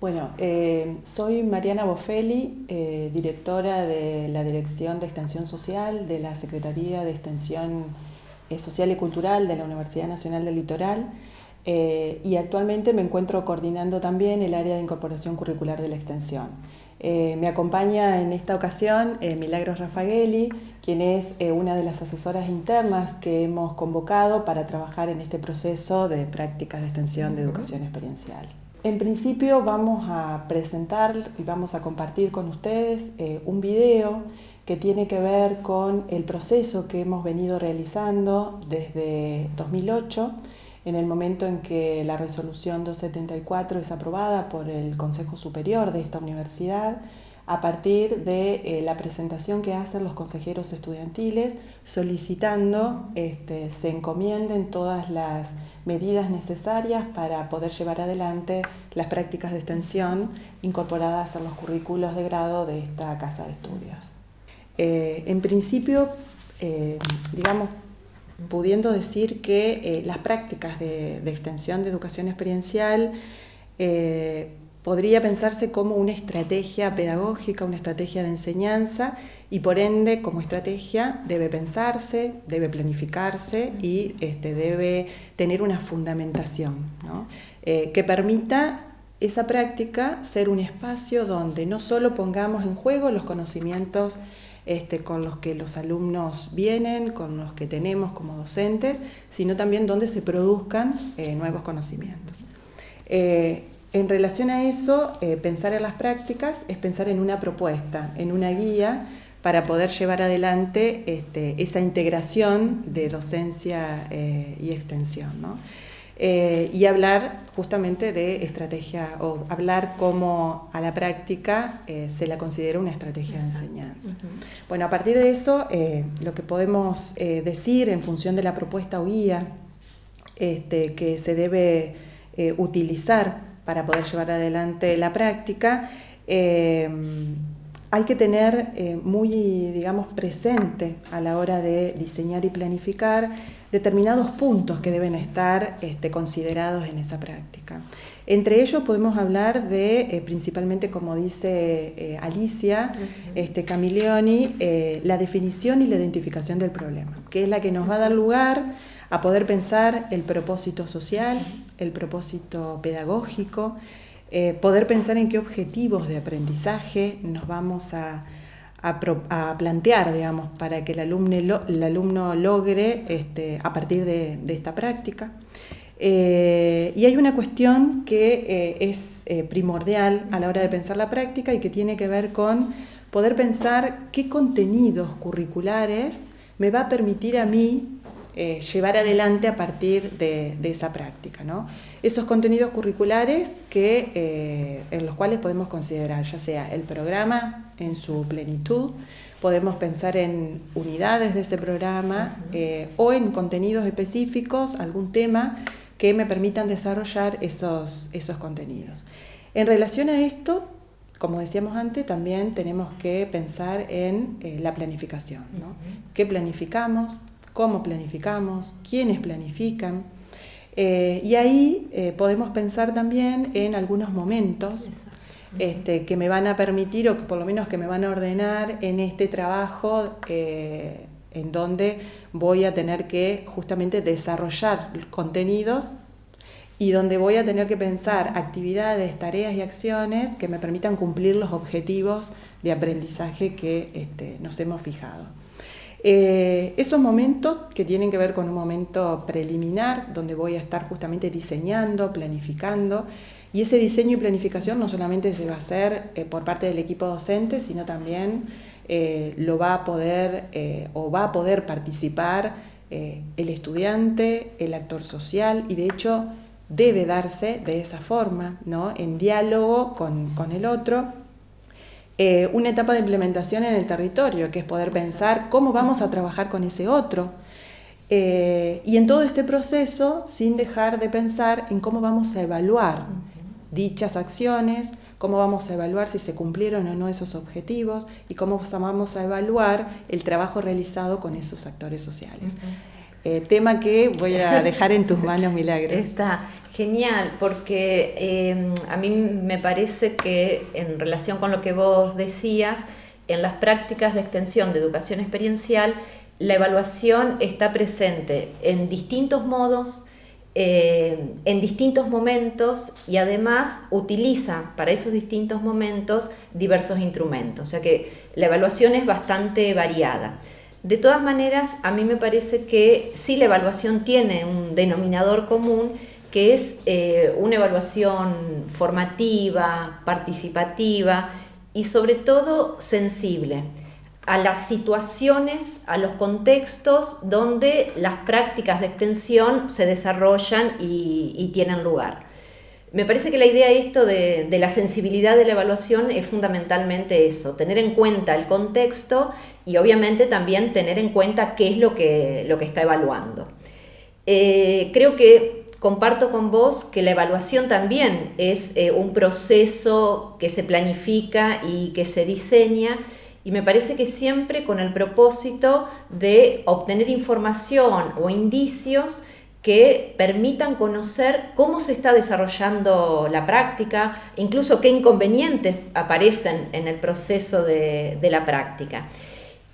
Bueno, soy Mariana Bofelli, directora de la Dirección de Extensión Social de la Secretaría de Extensión Social y Cultural de la Universidad Nacional del Litoral, y actualmente me encuentro coordinando también el área de incorporación curricular de la extensión. Me acompaña en esta ocasión Milagros Raffagelli, quien es una de las asesoras internas que hemos convocado para trabajar en este proceso de prácticas de extensión de educación experiencial. En principio vamos a presentar y vamos a compartir con ustedes un video que tiene que ver con el proceso que hemos venido realizando desde 2008, en el momento en que la resolución 274 es aprobada por el Consejo Superior de esta universidad, a partir de la presentación que hacen los consejeros estudiantiles solicitando se encomienden todas las medidas necesarias para poder llevar adelante las prácticas de extensión incorporadas en los currículos de grado de esta casa de estudios. En principio, pudiendo decir que las prácticas de extensión de educación experiencial podría pensarse como una estrategia pedagógica, una estrategia de enseñanza, y por ende como estrategia debe pensarse, debe planificarse y debe tener una fundamentación, ¿no? Que permita esa práctica ser un espacio donde no solo pongamos en juego los conocimientos con los que los alumnos vienen, con los que tenemos como docentes, sino también donde se produzcan nuevos conocimientos. En relación a eso, pensar en las prácticas es pensar en una propuesta, en una guía para poder llevar adelante esa integración de docencia y extensión, ¿no? Y hablar justamente de estrategia, o hablar cómo a la práctica se la considera una estrategia de enseñanza. Bueno, a partir de eso, lo que podemos decir en función de la propuesta o guía que se debe utilizar para poder llevar adelante la práctica, hay que tener muy, presente a la hora de diseñar y planificar determinados puntos que deben estar considerados en esa práctica. Entre ellos podemos hablar de, principalmente como dice Alicia Camilioni, la definición y la identificación del problema, que es la que nos va a dar lugar a poder pensar el propósito social, el propósito pedagógico, poder pensar en qué objetivos de aprendizaje nos vamos a plantear, para que el alumno logre a partir de esta práctica. Y hay una cuestión que es primordial a la hora de pensar la práctica y que tiene que ver con poder pensar qué contenidos curriculares me va a permitir a mí llevar adelante a partir de esa práctica, ¿no? Esos contenidos curriculares en los cuales podemos considerar ya sea el programa en su plenitud, podemos pensar en unidades de ese programa o en contenidos específicos, algún tema que me permitan desarrollar esos contenidos. En relación a esto, como decíamos antes, también tenemos que pensar en la planificación, ¿no? ¿Qué planificamos? ¿Cómo planificamos? ¿Quiénes planifican? Y ahí podemos pensar también en algunos momentos que me van a permitir, o que por lo menos que me van a ordenar en este trabajo en donde voy a tener que justamente desarrollar contenidos y donde voy a tener que pensar actividades, tareas y acciones que me permitan cumplir los objetivos de aprendizaje que nos hemos fijado. Esos momentos que tienen que ver con un momento preliminar, donde voy a estar justamente diseñando, planificando, y ese diseño y planificación no solamente se va a hacer por parte del equipo docente, sino también lo va a poder va a poder participar el estudiante, el actor social, y de hecho debe darse de esa forma, ¿no? En diálogo con el otro. Una etapa de implementación en el territorio, que es poder pensar cómo vamos a trabajar con ese otro. Y en todo este proceso, sin dejar de pensar en cómo vamos a evaluar dichas acciones, cómo vamos a evaluar si se cumplieron o no esos objetivos y cómo vamos a evaluar el trabajo realizado con esos actores sociales. Tema que voy a dejar en tus manos, Milagros. Está Genial, porque a mí me parece que en relación con lo que vos decías, en las prácticas de extensión de educación experiencial, la evaluación está presente en distintos modos, en distintos momentos, y además utiliza para esos distintos momentos diversos instrumentos, o sea que la evaluación es bastante variada. De todas maneras, a mí me parece que sí, la evaluación tiene un denominador común, que es una evaluación formativa, participativa y sobre todo sensible a las situaciones, a los contextos donde las prácticas de extensión se desarrollan y tienen lugar. Me parece que la idea de la sensibilidad de la evaluación es fundamentalmente eso, tener en cuenta el contexto y obviamente también tener en cuenta qué es lo que está evaluando. Creo que comparto con vos que la evaluación también es un proceso que se planifica y que se diseña, y me parece que siempre con el propósito de obtener información o indicios que permitan conocer cómo se está desarrollando la práctica, incluso qué inconvenientes aparecen en el proceso de la práctica.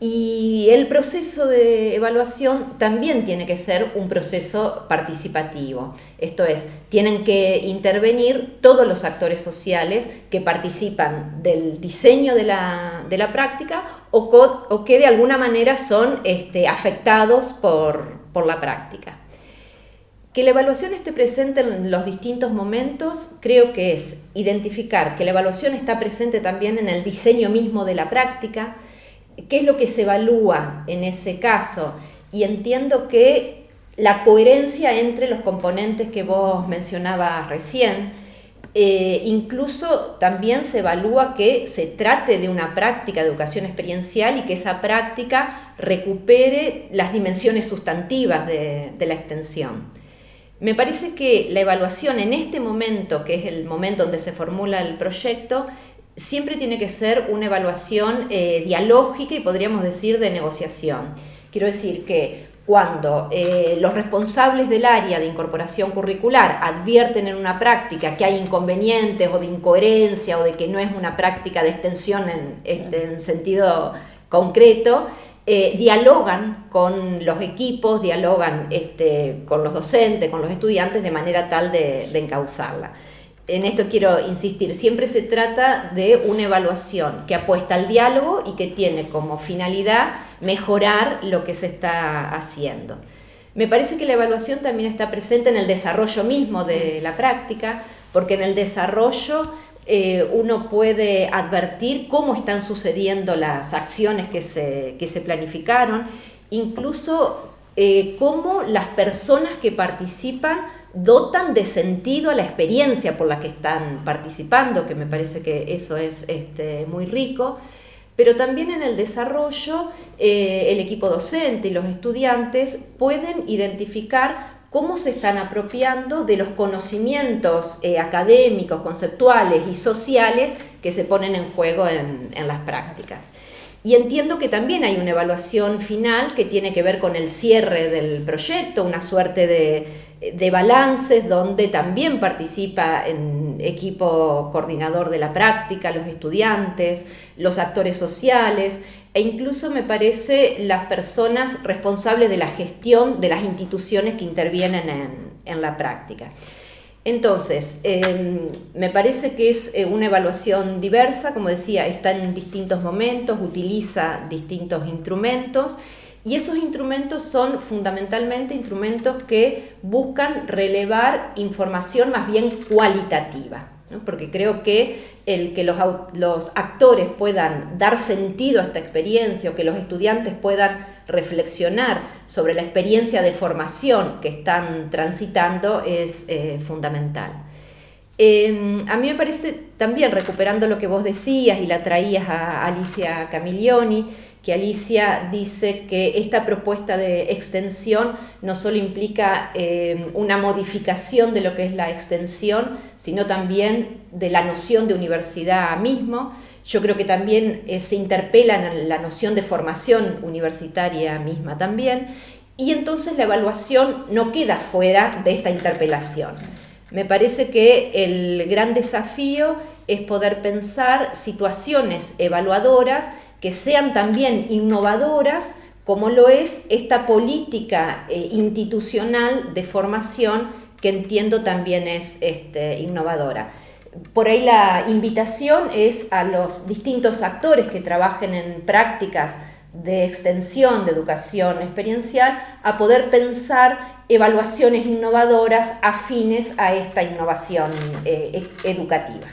Y el proceso de evaluación también tiene que ser un proceso participativo. Esto es, tienen que intervenir todos los actores sociales que participan del diseño de la práctica o que de alguna manera son afectados por la práctica. Que la evaluación esté presente en los distintos momentos, creo que es identificar que la evaluación está presente también en el diseño mismo de la práctica, qué es lo que se evalúa en ese caso, y entiendo que la coherencia entre los componentes que vos mencionabas recién, incluso también se evalúa que se trate de una práctica de educación experiencial y que esa práctica recupere las dimensiones sustantivas de la extensión. Me parece que la evaluación en este momento, que es el momento donde se formula el proyecto, siempre tiene que ser una evaluación dialógica y podríamos decir de negociación. Quiero decir que cuando los responsables del área de incorporación curricular advierten en una práctica que hay inconvenientes o de incoherencia o de que no es una práctica de extensión en sentido concreto, dialogan con los equipos, dialogan con los docentes, con los estudiantes, de manera tal de encauzarla. En esto quiero insistir, siempre se trata de una evaluación que apuesta al diálogo y que tiene como finalidad mejorar lo que se está haciendo. Me parece que la evaluación también está presente en el desarrollo mismo de la práctica, porque en el desarrollo uno puede advertir cómo están sucediendo las acciones que se planificaron, incluso cómo las personas que participan dotan de sentido a la experiencia por la que están participando, que me parece que eso es muy rico, pero también en el desarrollo el equipo docente y los estudiantes pueden identificar cómo se están apropiando de los conocimientos académicos, conceptuales y sociales que se ponen en juego en las prácticas. Y entiendo que también hay una evaluación final que tiene que ver con el cierre del proyecto, una suerte de balances donde también participa en equipo coordinador de la práctica, los estudiantes, los actores sociales e incluso me parece las personas responsables de la gestión de las instituciones que intervienen en la práctica. Entonces, me parece que es una evaluación diversa, como decía, está en distintos momentos, utiliza distintos instrumentos y esos instrumentos son fundamentalmente instrumentos que buscan relevar información más bien cualitativa, ¿no? Porque creo que el que los actores puedan dar sentido a esta experiencia o que los estudiantes puedan reflexionar sobre la experiencia de formación que están transitando es fundamental. A mí me parece también, recuperando lo que vos decías y la traías a Alicia Camiglioni, que Alicia dice que esta propuesta de extensión no solo implica una modificación de lo que es la extensión, sino también de la noción de universidad mismo. Yo creo que también se interpela en la noción de formación universitaria misma también, y entonces la evaluación no queda fuera de esta interpelación. Me parece que el gran desafío es poder pensar situaciones evaluadoras que sean también innovadoras, como lo es esta política institucional de formación, que entiendo también es innovadora. Por ahí la invitación es a los distintos actores que trabajen en prácticas de extensión de educación experiencial a poder pensar evaluaciones innovadoras afines a esta innovación educativa.